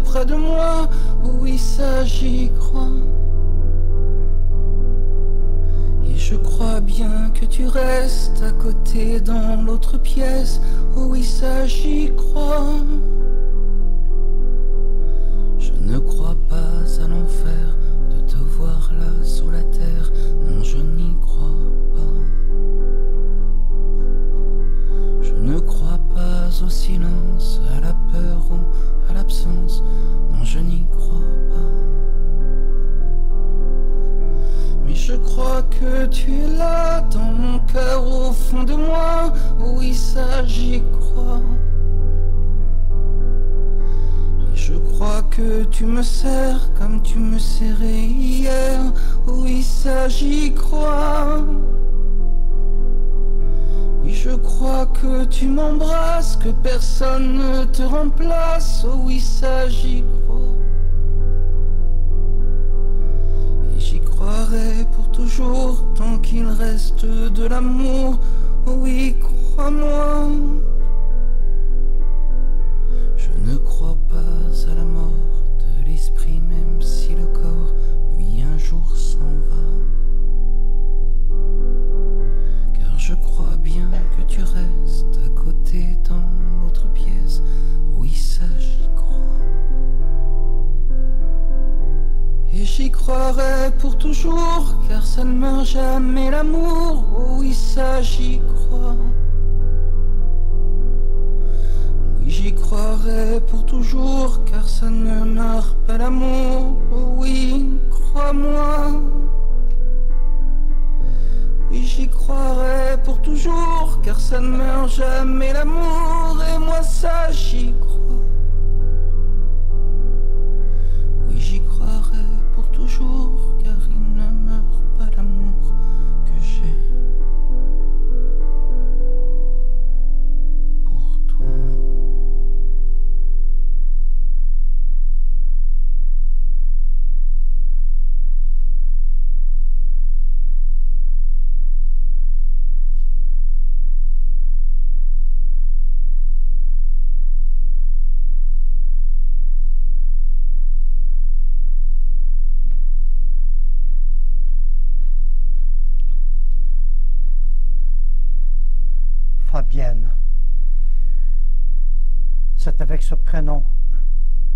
près de moi. Oui, ça j'y crois. Et je crois bien que tu restes à côté dans l'autre pièce. Oui, ça j'y crois. Je ne crois pas à l'enfer de te voir là sur la terre. Non, je n'y crois pas. Je ne crois pas au silence, à la peur ou à l'absence. Non, je n'y crois pas. Mais je crois que tu es là dans mon cœur, au fond de moi. Oui, ça j'y crois. Et je crois que tu me serres comme tu me serrais hier. Oui, ça j'y crois. Oui, je crois que tu m'embrasses, que personne ne te remplace. Oh oui, ça j'y crois. Et j'y croirai pour toujours, tant qu'il reste de l'amour. Oh oui, crois-moi. Je ne crois pas à la mort de l'esprit, même si le corps, lui, un jour s'en va. Je crois bien que tu restes à côté dans l'autre pièce. Oui, ça j'y crois. Et j'y croirai pour toujours, car ça ne meurt jamais l'amour. Oh oui, ça j'y crois. Oui, j'y croirai pour toujours, car ça ne meurt pas l'amour. Oh oui, crois-moi. Oui, j'y croirai pour toujours, car ça ne meurt jamais l'amour, et moi ça j'y crois. Oui, j'y croirai pour toujours, car il ne meurt pas l'amour que j'ai pour toi. Fabienne. C'est avec ce prénom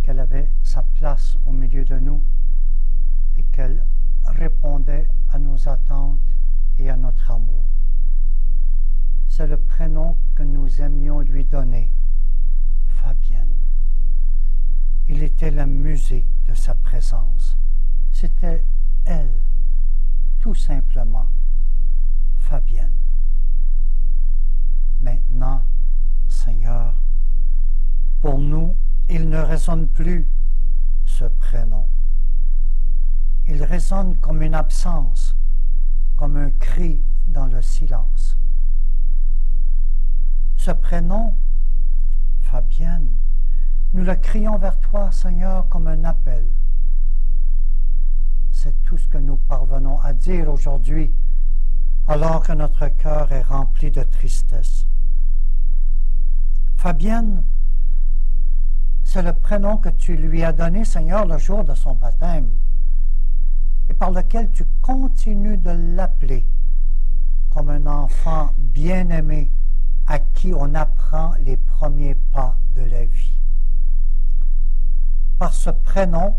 qu'elle avait sa place au milieu de nous et qu'elle répondait à nos attentes et à notre amour. C'est le prénom que nous aimions lui donner, Fabienne. Il était la musique de sa présence. C'était elle, tout simplement, Fabienne. Maintenant, Seigneur, pour nous, il ne résonne plus, ce prénom. Il résonne comme une absence, comme un cri dans le silence. Ce prénom, Fabienne, nous le crions vers toi, Seigneur, comme un appel. C'est tout ce que nous parvenons à dire aujourd'hui, alors que notre cœur est rempli de tristesse. Fabienne, c'est le prénom que tu lui as donné, Seigneur, le jour de son baptême, et par lequel tu continues de l'appeler comme un enfant bien-aimé à qui on apprend les premiers pas de la vie. Par ce prénom,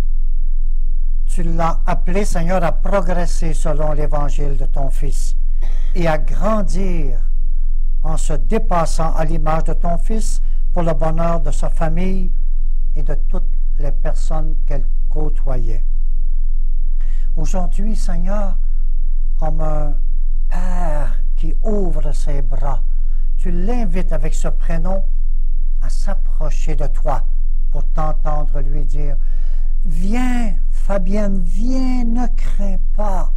tu l'as appelé, Seigneur, à progresser selon l'évangile de ton Fils et à grandir en se dépassant à l'image de ton Fils pour le bonheur de sa famille et de toutes les personnes qu'elle côtoyait. Aujourd'hui, Seigneur, comme un Père qui ouvre ses bras, tu l'invites avec ce prénom à s'approcher de toi pour t'entendre lui dire « Viens, Fabienne, viens, ne crains pas,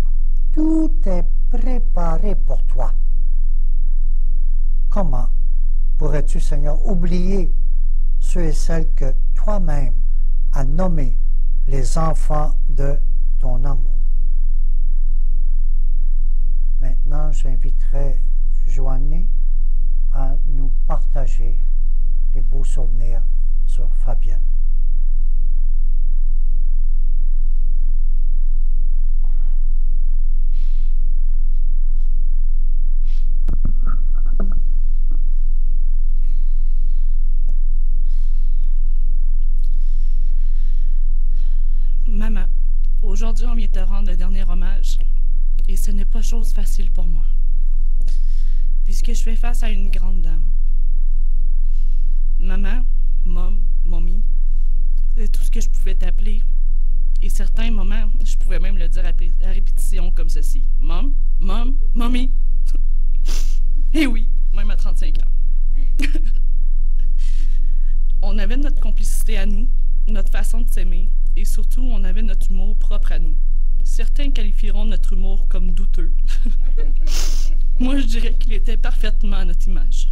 tout est préparé pour toi. » Comment pourrais-tu, Seigneur, oublier ceux et celles que toi-même as nommés les enfants de ton amour? Maintenant, j'inviterai Joanny à nous partager les beaux souvenirs sur Fabienne. Aujourd'hui, on vient te rendre le dernier hommage, et ce n'est pas chose facile pour moi, puisque je fais face à une grande dame. Maman, mommy, c'est tout ce que je pouvais t'appeler, et certains moments, je pouvais même le dire à répétition comme ceci. Mom, mommy. Et oui, même à 35 ans. On avait notre complicité à nous, notre façon de s'aimer, et surtout, on avait notre humour propre à nous. Certains qualifieront notre humour comme douteux. Moi, je dirais qu'il était parfaitement à notre image.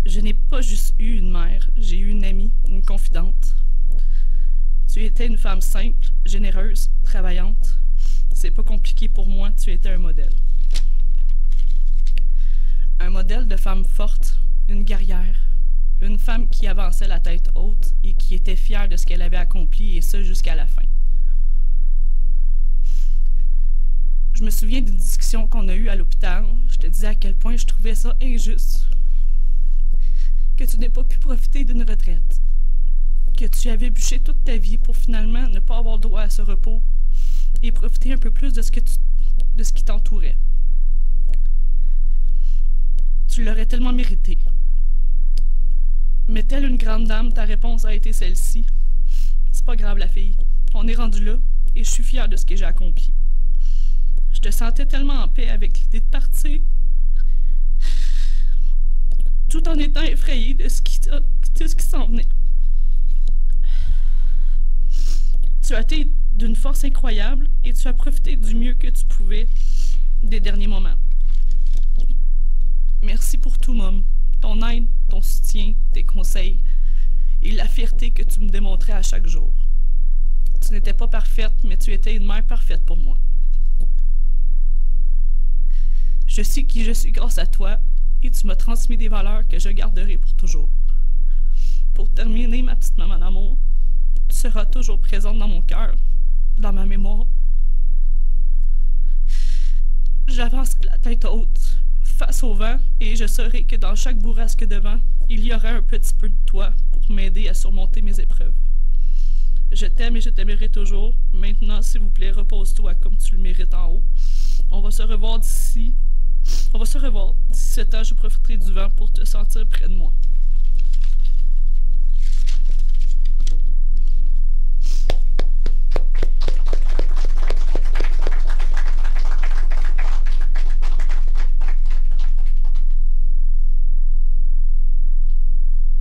Je n'ai pas juste eu une mère, j'ai eu une amie, une confidente. Tu étais une femme simple, généreuse, travaillante. C'est pas compliqué pour moi, tu étais un modèle. Un modèle de femme forte, une guerrière, une femme qui avançait la tête haute et qui était fière de ce qu'elle avait accompli, et ce jusqu'à la fin. Je me souviens d'une discussion qu'on a eue à l'hôpital. Je te disais à quel point je trouvais ça injuste. Que tu n'aies pas pu profiter d'une retraite. Que tu avais bûché toute ta vie pour finalement ne pas avoir droit à ce repos et profiter un peu plus de ce qui t'entourait. Tu l'aurais tellement mérité. Mais telle une grande dame, ta réponse a été celle-ci. C'est pas grave, la fille. On est rendu là et je suis fière de ce que j'ai accompli. Je te sentais tellement en paix avec l'idée de partir, tout en étant effrayée de ce qui s'en venait. Tu as été d'une force incroyable et tu as profité du mieux que tu pouvais des derniers moments. Merci pour tout, Mom. Ton aide, ton soutien, tes conseils et la fierté que tu me démontrais à chaque jour. Tu n'étais pas parfaite, mais tu étais une mère parfaite pour moi. Je sais qui je suis grâce à toi et tu m'as transmis des valeurs que je garderai pour toujours. Pour terminer, ma petite maman d'amour, tu seras toujours présente dans mon cœur, dans ma mémoire. J'avance la tête haute, face au vent, et je saurai que dans chaque bourrasque de vent, il y aura un petit peu de toi pour m'aider à surmonter mes épreuves. Je t'aime et je t'aimerai toujours. Maintenant, s'il vous plaît, repose-toi comme tu le mérites en haut. On va se revoir d'ici. On va se revoir. D'ici ce temps, je profiterai du vent pour te sentir près de moi.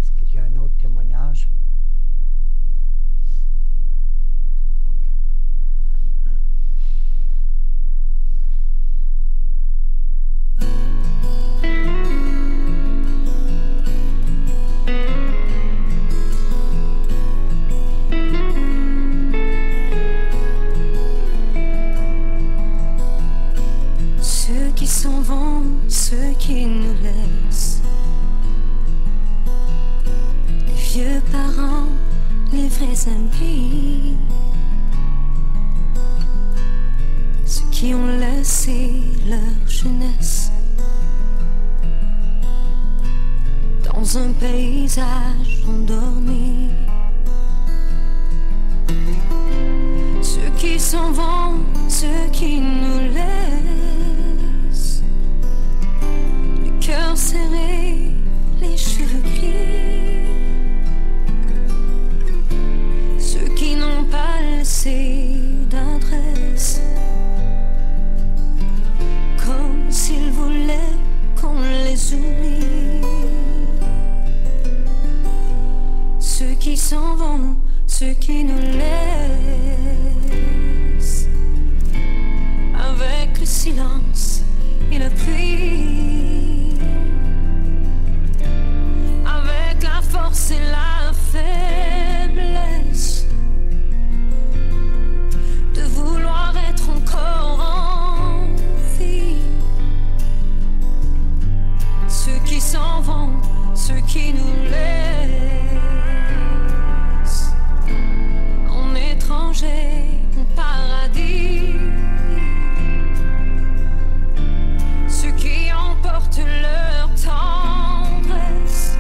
Est-ce qu'il y a un autre témoignage? Ceux qui s'en vont, ceux qui nous laissent, les vieux parents, les vrais amis, ceux qui ont laissé leur jeunesse dans un paysage endormi. Ceux qui s'en vont, ceux qui nous laissent, le cœur serré, les cheveux gris. Ceux qui n'ont pas laissé d'adresse, comme s'ils voulaient qu'on les oublie. Ceux qui s'en vont, ceux qui nous laissent, avec le silence et la pluie, avec la force et la faiblesse de vouloir être encore en vie. Ceux qui s'en vont, ceux qui nous laissent en étrangers au paradis. Ceux qui emportent leur tendresse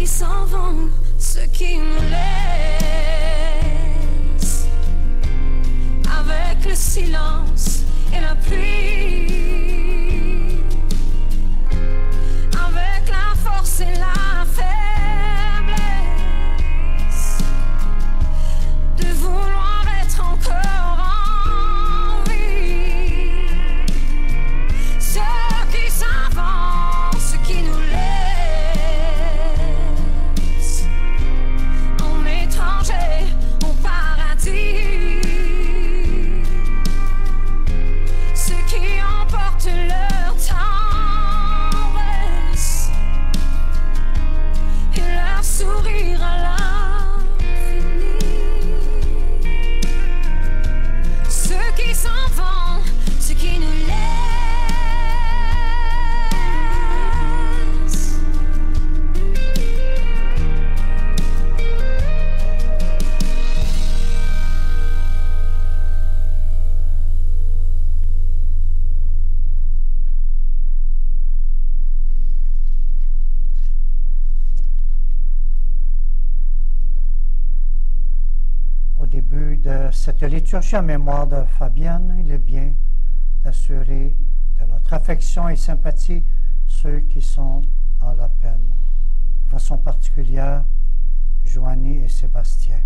qui s'en vont, ceux qui nous laissent, avec le silence et la pluie, avec la force et la faiblesse, de vouloir être encore en vie. Ceux qui s'avancent, ceux qui nous laissent, en étranger, au paradis. Ceux qui emportent leur tendresse et leur sourire à l'infini. Ceux qui s'en vont, ceux qui nous laissent. Au début de cette liturgie en mémoire de Fabienne, il est bien d'assurer de notre affection et sympathie ceux qui sont dans la peine. De façon particulière, Joanie et Sébastien.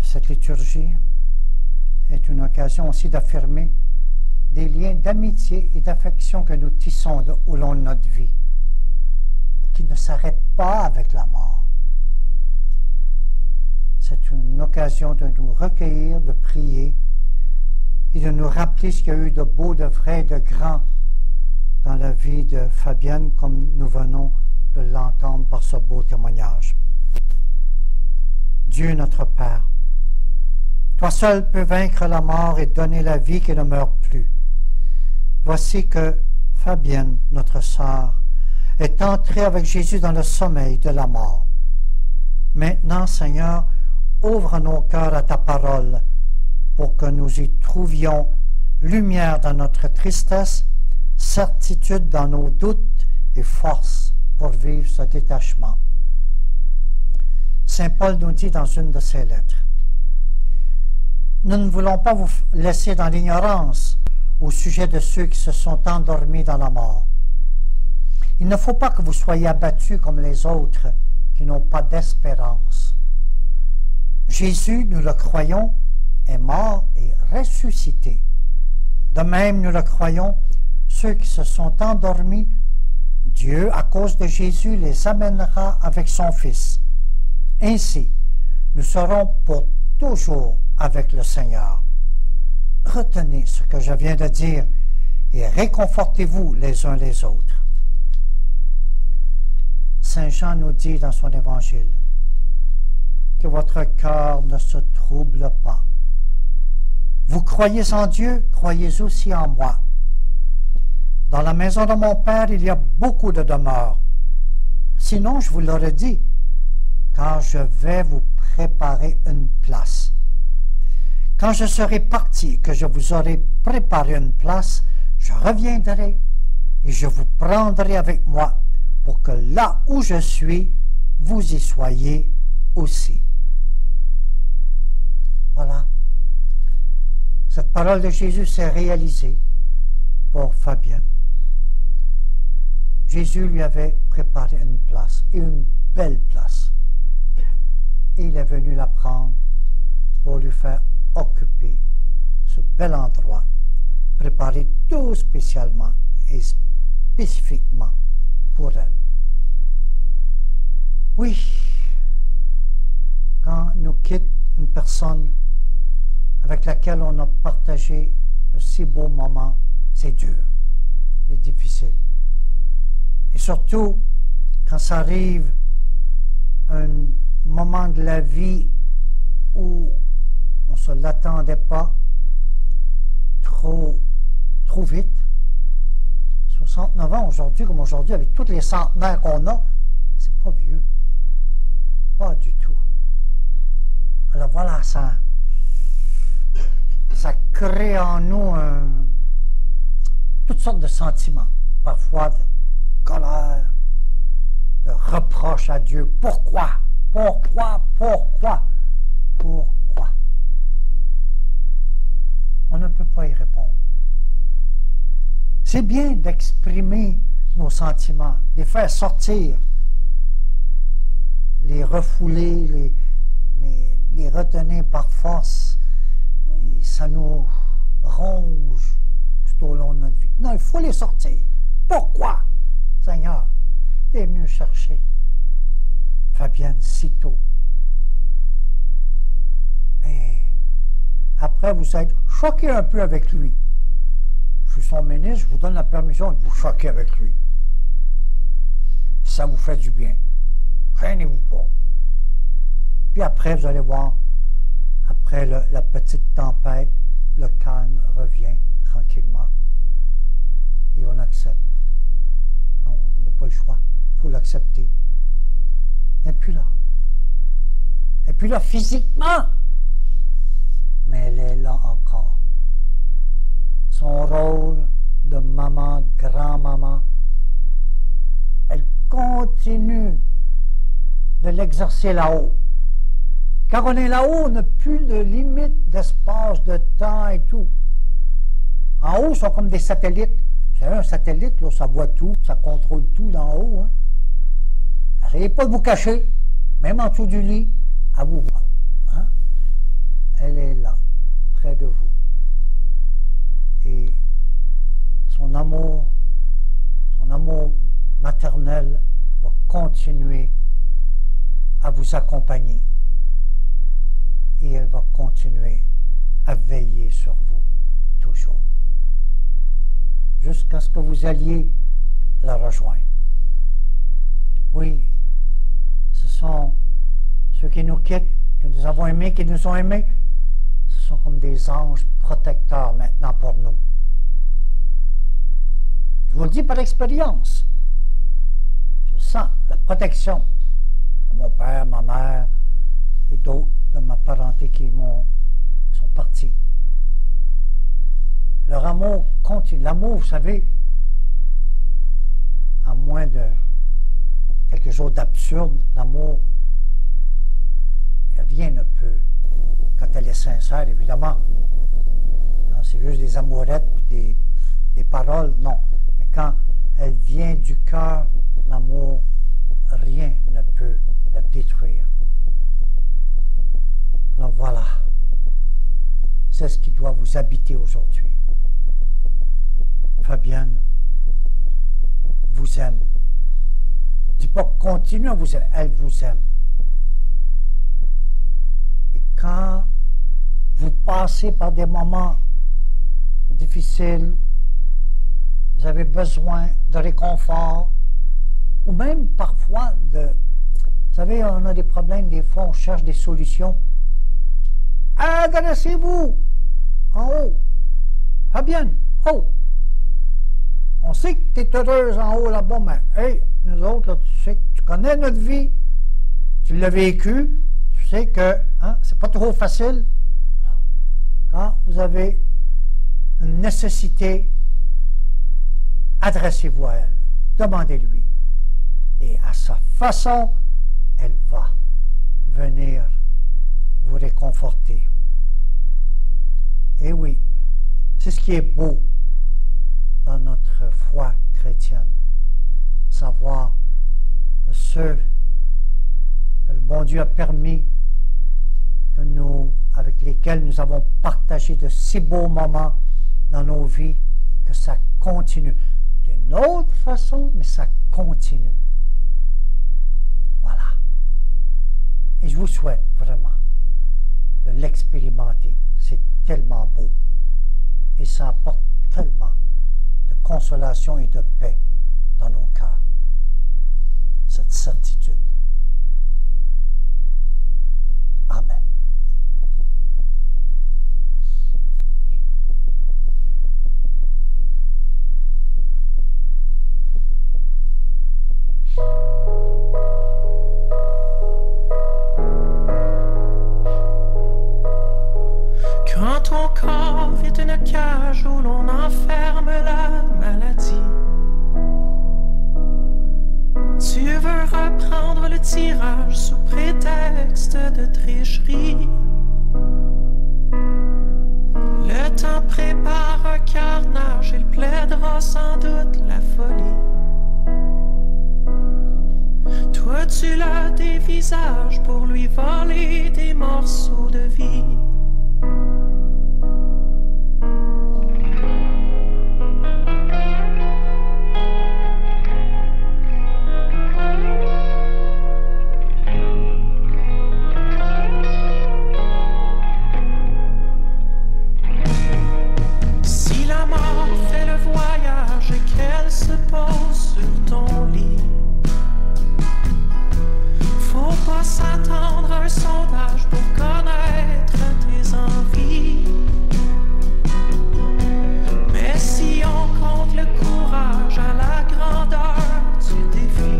Cette liturgie est une occasion aussi d'affirmer des liens d'amitié et d'affection que nous tissons au long de notre vie, qui ne s'arrêtent pas avec la mort. C'est une occasion de nous recueillir, de prier et de nous rappeler ce qu'il y a eu de beau, de vrai, de grand dans la vie de Fabienne, comme nous venons de l'entendre par ce beau témoignage. Dieu notre Père, toi seul peux vaincre la mort et donner la vie qui ne meurt plus. Voici que Fabienne, notre sœur, est entrée avec Jésus dans le sommeil de la mort. Maintenant, Seigneur, ouvre nos cœurs à ta parole pour que nous y trouvions lumière dans notre tristesse, certitude dans nos doutes et force pour vivre ce détachement. Saint Paul nous dit dans une de ses lettres, « Nous ne voulons pas vous laisser dans l'ignorance au sujet de ceux qui se sont endormis dans la mort. Il ne faut pas que vous soyez abattus comme les autres qui n'ont pas d'espérance. Jésus, nous le croyons, est mort et ressuscité. De même, nous le croyons, ceux qui se sont endormis, Dieu, à cause de Jésus, les amènera avec son Fils. Ainsi, nous serons pour toujours avec le Seigneur. Retenez ce que je viens de dire et réconfortez-vous les uns les autres. » Saint Jean nous dit dans son évangile, que votre cœur ne se trouble pas. Vous croyez en Dieu, croyez aussi en moi. Dans la maison de mon Père, il y a beaucoup de demeures. Sinon, je vous l'aurais dit, car je vais vous préparer une place. Quand je serai parti, que je vous aurai préparé une place, je reviendrai et je vous prendrai avec moi pour que là où je suis, vous y soyez aussi. Voilà. Cette parole de Jésus s'est réalisée pour Fabienne. Jésus lui avait préparé une place, et une belle place. Et il est venu la prendre pour lui faire occuper ce bel endroit, préparé tout spécialement et spécifiquement pour elle. Oui, quand nous quitte une personne avec laquelle on a partagé de si beaux moments, c'est dur, c'est difficile. Et surtout, quand ça arrive un moment de la vie où on ne se l'attendait pas trop vite. 69 ans aujourd'hui, comme aujourd'hui, avec tous les centenaires qu'on a, c'est pas vieux. Pas du tout. Alors voilà, ça crée en nous toutes sortes de sentiments. Parfois de colère, reproche à Dieu. Pourquoi? Pourquoi? Pourquoi? Pourquoi? On ne peut pas y répondre. C'est bien d'exprimer nos sentiments, de les faire sortir, les refouler, les retenir par force. Et ça nous ronge tout au long de notre vie. Non, il faut les sortir. Pourquoi, Seigneur, tu es venu chercher Fabienne si tôt? Et après, vous êtes choqué un peu avec lui. Je suis son ministre, je vous donne la permission de vous choquer avec lui. Ça vous fait du bien. Gênez-vous pas. Puis après, vous allez voir, après la petite tempête, le calme revient tranquillement. Et on accepte. Non, on n'a pas le choix. Il faut l'accepter. Et puis là, physiquement, mais elle est là encore. Son rôle de maman, grand-maman, elle continue de l'exercer là-haut. Quand on est là-haut, on n'a plus de limite d'espace, de temps et tout. En haut, ils sont comme des satellites. Vous savez, un satellite, là, ça voit tout, ça contrôle tout d'en haut. Hein. N'essayez pas de vous cacher, même en dessous du lit, à vous voir. Hein? Elle est là, près de vous. Et son amour maternel va continuer à vous accompagner. Et elle va continuer à veiller sur vous toujours. Jusqu'à ce que vous alliez la rejoindre. Oui, ce sont ceux qui nous quittent, que nous avons aimés, qui nous ont aimés. Ce sont comme des anges protecteurs maintenant pour nous. Je vous le dis par expérience. Je sens la protection de mon père, ma mère et d'autres de ma parenté qui sont partis. Leur amour continue. L'amour, vous savez, à moins de quelque chose d'absurde, l'amour, rien ne peut, quand elle est sincère, évidemment. Quand c'est juste des amourettes et des paroles, non. Mais quand elle vient du cœur, l'amour, rien ne peut la détruire. Alors voilà, c'est ce qui doit vous habiter aujourd'hui. Fabienne vous aime. Je ne dis pas continue à vous aimer, elle vous aime. Et quand vous passez par des moments difficiles, vous avez besoin de réconfort, ou même parfois de... Vous savez, on a des problèmes, des fois on cherche des solutions. Adressez-vous en haut. Fabienne, haut. On sait que tu es heureuse en haut là-bas, mais hey, nous autres, là, tu sais, tu connais notre vie, tu l'as vécu, tu sais que hein, c'est pas trop facile. Alors, quand vous avez une nécessité, adressez-vous à elle, demandez-lui. Et à sa façon, elle va venir vous réconforter. Et oui, c'est ce qui est beau dans notre foi chrétienne. Savoir que ceux que le bon Dieu a permis, avec lesquels nous avons partagé de si beaux moments dans nos vies, que ça continue. D'une autre façon, mais ça continue. Voilà. Et je vous souhaite vraiment de l'expérimenter. C'est tellement beau. Et ça apporte tellement de consolation et de paix dans nos cœurs. Cette certitude. Amen. Quand ton corps est une cage où l'on enferme la maladie, Tu veux reprendre le tirage sous prétexte de tricherie. Le temps prépare un carnage, il plaidera sans doute la folie. Toi tu l'as des visages pour lui voler des morceaux de vie. Si la mort fait le voyage et qu'elle se pose sur ton lit, faut pas s'attendre à un sondage pour connaître tes envies. Mais si on compte le courage à la grandeur du défi,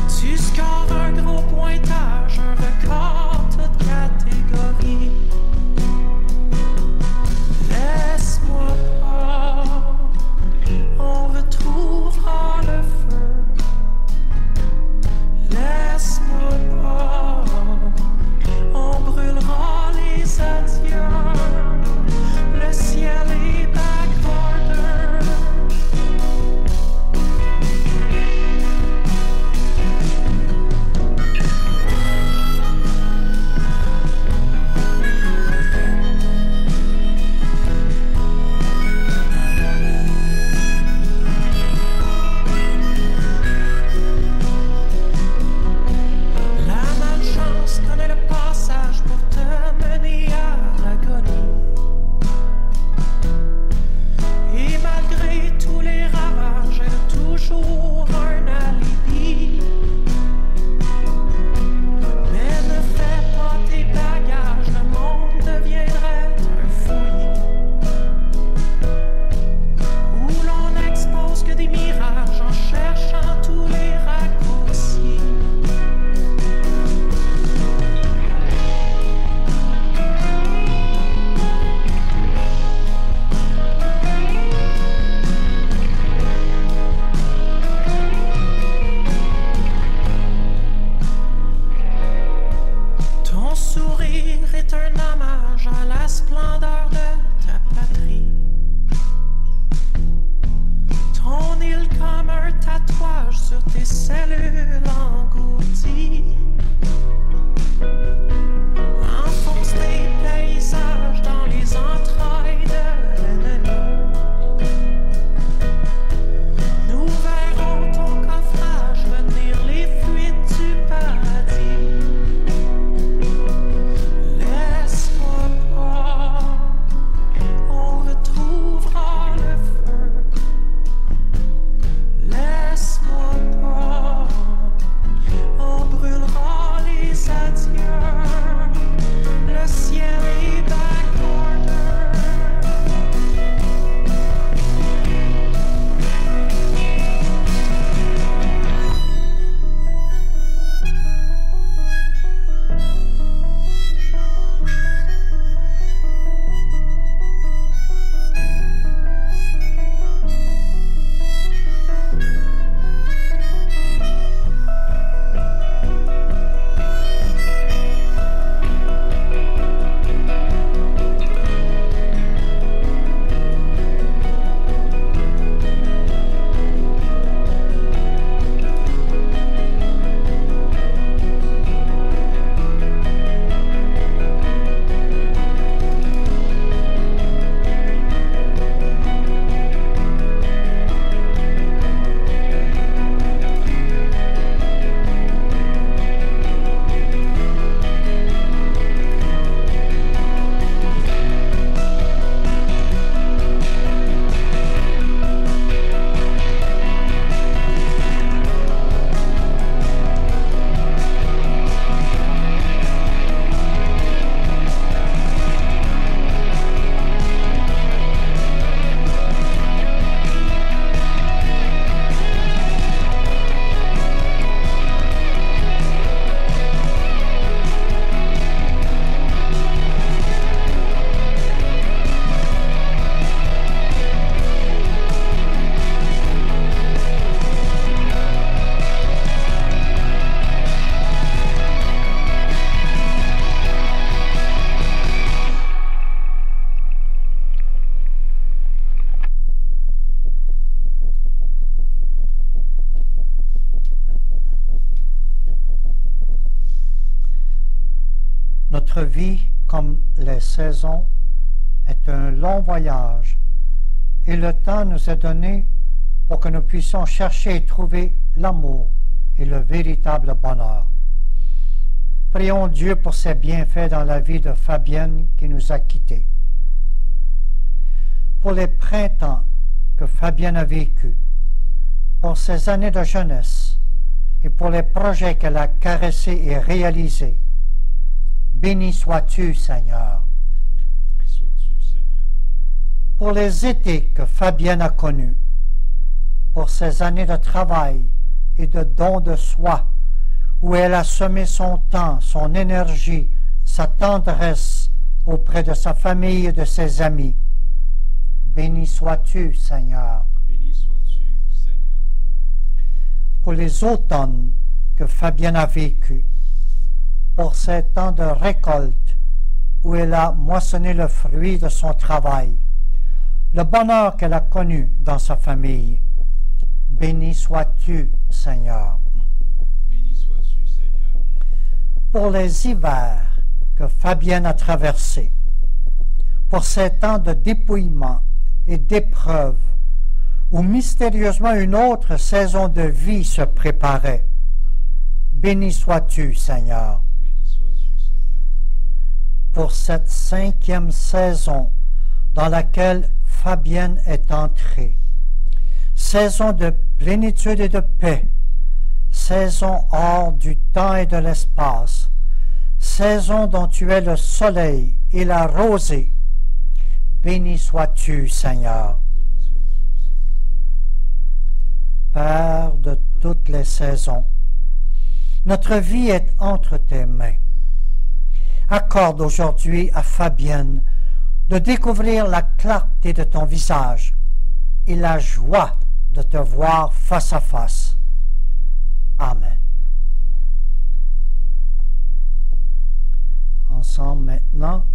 tu scores un gros pointage, un record toute catégorie. Laisse-moi pas, on retrouvera le feu. Laisse-moi pas, on brûlera les adieux. Le ciel est backborder. La malchance connaît le passage pour te mener à l'agonie. Et malgré tous les ravages, elle a toujours un alibi. Mais ne fais pas tes bagages, le monde deviendrait un fouillis où l'on expose que des mirages en cherchant tous les raccourcis. Ton sourire est un hommage à la splendeur de ta patrie. Ton île comme un tatouage sur tes cellules englouties. Enfonce tes paysages dans les entrailles de l'ennemi. Nous verrons ton coffrage venir les fuites du paradis. Laisse-moi pas, on retrouvera le feu. Laisse-moi pas, on brûlera les Notre vie, comme les saisons, est un long voyage et le temps nous est donné pour que nous puissions chercher et trouver l'amour et le véritable bonheur. Prions Dieu pour ses bienfaits dans la vie de Fabienne qui nous a quittés. Pour les printemps que Fabienne a vécus, pour ses années de jeunesse et pour les projets qu'elle a caressés et réalisés. Béni sois-tu, Seigneur. Pour les étés que Fabienne a connus, pour ses années de travail et de don de soi, où elle a semé son temps, son énergie, sa tendresse auprès de sa famille et de ses amis. Béni sois-tu, Seigneur. Béni sois-tu, Seigneur. Pour les automnes que Fabienne a vécus, pour ces temps de récolte où elle a moissonné le fruit de son travail, le bonheur qu'elle a connu dans sa famille. Béni sois-tu, Seigneur. Béni sois-tu, Seigneur. Pour les hivers que Fabienne a traversés, pour ces temps de dépouillement et d'épreuve, où mystérieusement une autre saison de vie se préparait. Béni sois-tu, Seigneur. Béni sois-tu, Seigneur. Pour cette 5e saison dans laquelle Fabienne est entrée, saison de plénitude et de paix, saison hors du temps et de l'espace, saison dont tu es le soleil et la rosée. Béni sois-tu, Seigneur. Père de toutes les saisons, notre vie est entre tes mains. Accorde aujourd'hui à Fabienne de découvrir la clarté de ton visage et la joie de te voir face à face. Amen. Ensemble maintenant,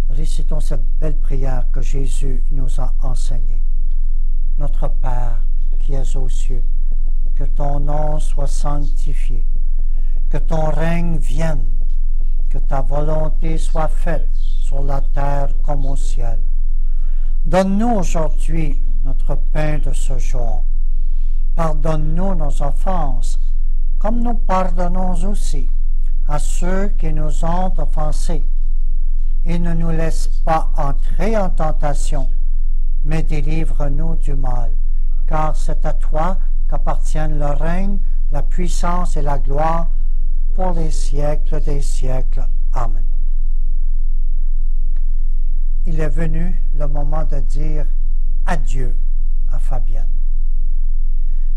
récitons cette belle prière que Jésus nous a enseignée. Notre Père qui es aux cieux, que ton nom soit sanctifié, que ton règne vienne, que ta volonté soit faite sur la terre comme au ciel. Donne-nous aujourd'hui notre pain de ce jour. Pardonne-nous nos offenses, comme nous pardonnons aussi à ceux qui nous ont offensés. Et ne nous laisse pas entrer en tentation, mais délivre-nous du mal. Car c'est à toi qu'appartiennent le règne, la puissance et la gloire pour les siècles des siècles. Amen. Il est venu le moment de dire adieu à Fabienne.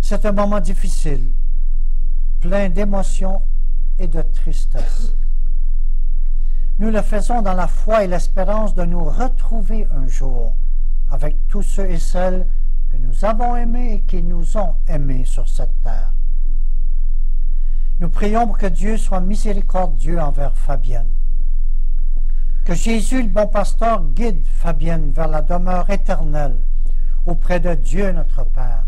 C'est un moment difficile, plein d'émotions et de tristesse. Nous le faisons dans la foi et l'espérance de nous retrouver un jour avec tous ceux et celles que nous avons aimés et qui nous ont aimés sur cette terre. Nous prions pour que Dieu soit miséricordieux envers Fabienne. Que Jésus, le bon pasteur, guide Fabienne vers la demeure éternelle auprès de Dieu notre Père,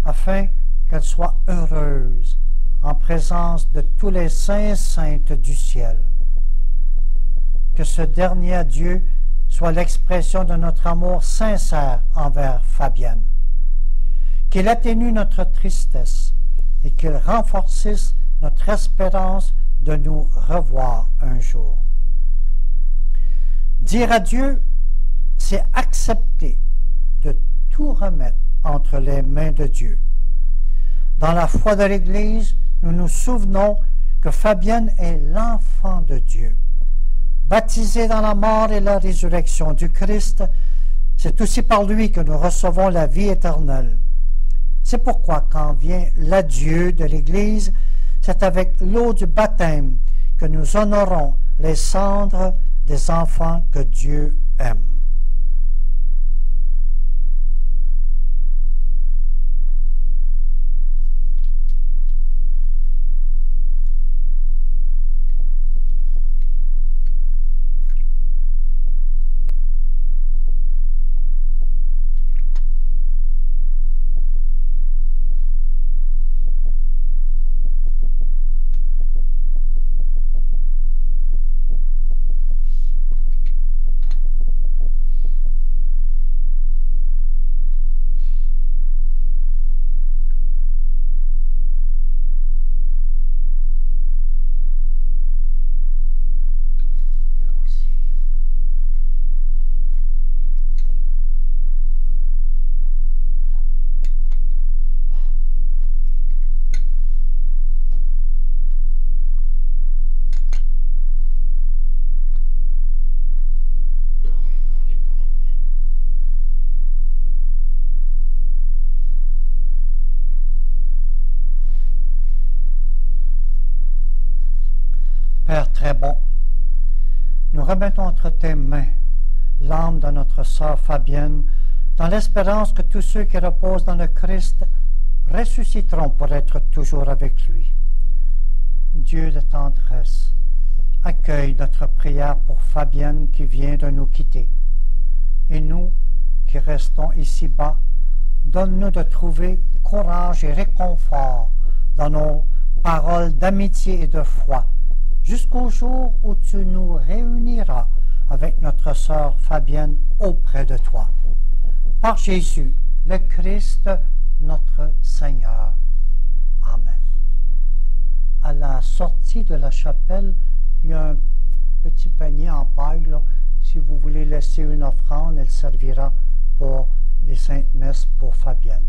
afin qu'elle soit heureuse en présence de tous les saints et saintes du ciel. Que ce dernier adieu soit l'expression de notre amour sincère envers Fabienne. Qu'il atténue notre tristesse et qu'il renforcisse notre espérance de nous revoir un jour. Dire adieu, c'est accepter de tout remettre entre les mains de Dieu. Dans la foi de l'Église, nous nous souvenons que Fabienne est l'enfant de Dieu. Baptisé dans la mort et la résurrection du Christ, c'est aussi par lui que nous recevons la vie éternelle. C'est pourquoi quand vient l'adieu de l'Église, c'est avec l'eau du baptême que nous honorons les cendres des enfants que Dieu aime. Père très bon, nous remettons entre tes mains l'âme de notre sœur Fabienne, dans l'espérance que tous ceux qui reposent dans le Christ ressusciteront pour être toujours avec lui. Dieu de tendresse, accueille notre prière pour Fabienne qui vient de nous quitter. Et nous qui restons ici-bas, donne-nous de trouver courage et réconfort dans nos paroles d'amitié et de foi, jusqu'au jour où tu nous réuniras avec notre sœur Fabienne auprès de toi. Par Jésus, le Christ, notre Seigneur. Amen. À la sortie de la chapelle, il y a un petit panier en paille, là. Si vous voulez laisser une offrande, elle servira pour les saintes messes pour Fabienne.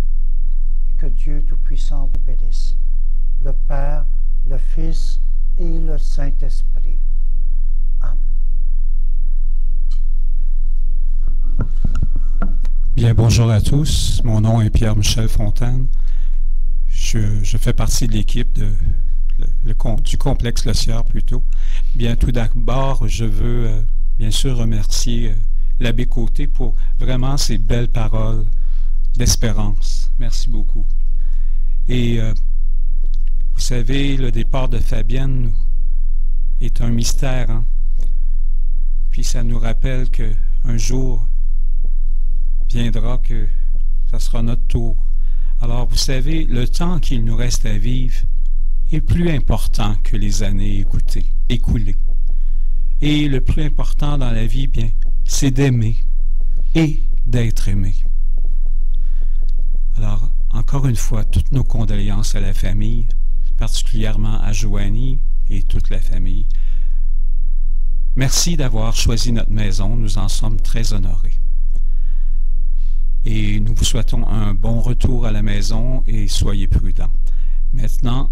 Que Dieu Tout-Puissant vous bénisse, le Père, le Fils et le Saint-Esprit. Amen. Bien, bonjour à tous. Mon nom est Pierre-Michel Fontaine. Je fais partie de l'équipe du complexe Le Sieur plutôt. Bien, tout d'abord, je veux bien sûr remercier l'abbé Côté pour vraiment ces belles paroles d'espérance. Merci beaucoup. Et vous savez, le départ de Fabienne est un mystère, hein? Puis ça nous rappelle qu'un jour viendra que ça sera notre tour. Alors, vous savez, le temps qu'il nous reste à vivre est plus important que les années écoulées. Et le plus important dans la vie, bien, c'est d'aimer et d'être aimé. Alors, encore une fois, toutes nos condoléances à la famille, particulièrement à Joanie et toute la famille. Merci d'avoir choisi notre maison, nous en sommes très honorés. Et nous vous souhaitons un bon retour à la maison et soyez prudents. Maintenant,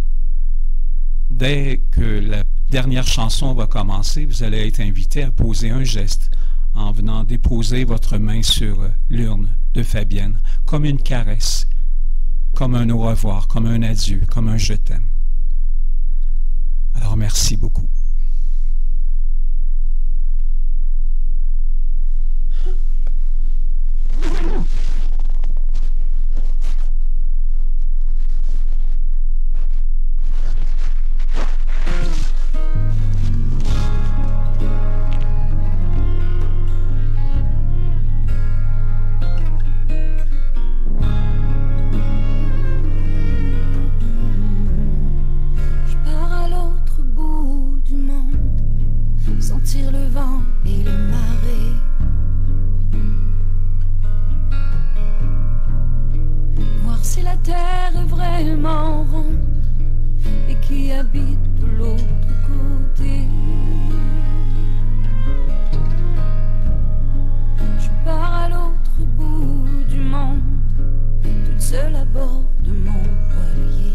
dès que la dernière chanson va commencer, vous allez être invité à poser un geste en venant déposer votre main sur l'urne de Fabienne, comme une caresse, comme un au revoir, comme un adieu, comme un je t'aime. Alors merci beaucoup. Sentir le vent et les marées, voir si la terre est vraiment ronde et qui habite de l'autre côté. Je pars à l'autre bout du monde, toute seule à bord de mon voilier.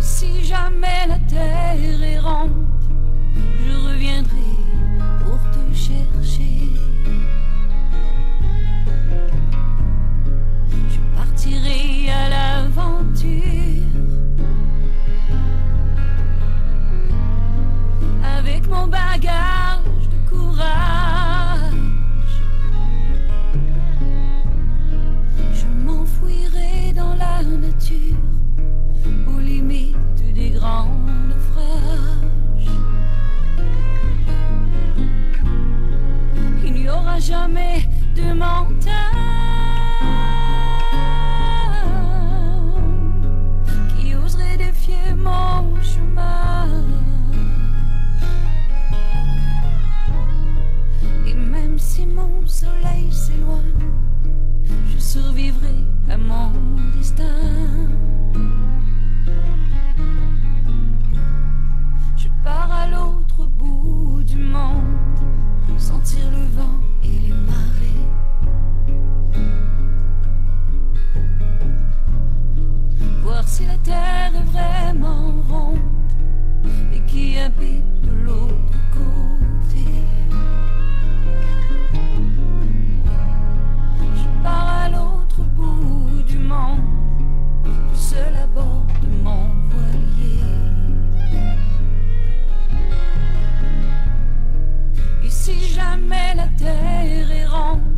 Si jamais la terre est ronde, je reviendrai pour te chercher. Je partirai à l'aventure avec mon bagage de courage. Je m'enfouirai dans la nature aux limites des grands naufrages. Il n'y aura jamais de montagne qui oserait défier mon chemin. Et même si mon soleil s'éloigne, je survivrai à mon destin. Pars à l'autre bout du monde, sentir le vent et les marées. Voir si la terre est vraiment ronde et qui habite de l'autre côté. Je pars à l'autre bout du monde, terre errante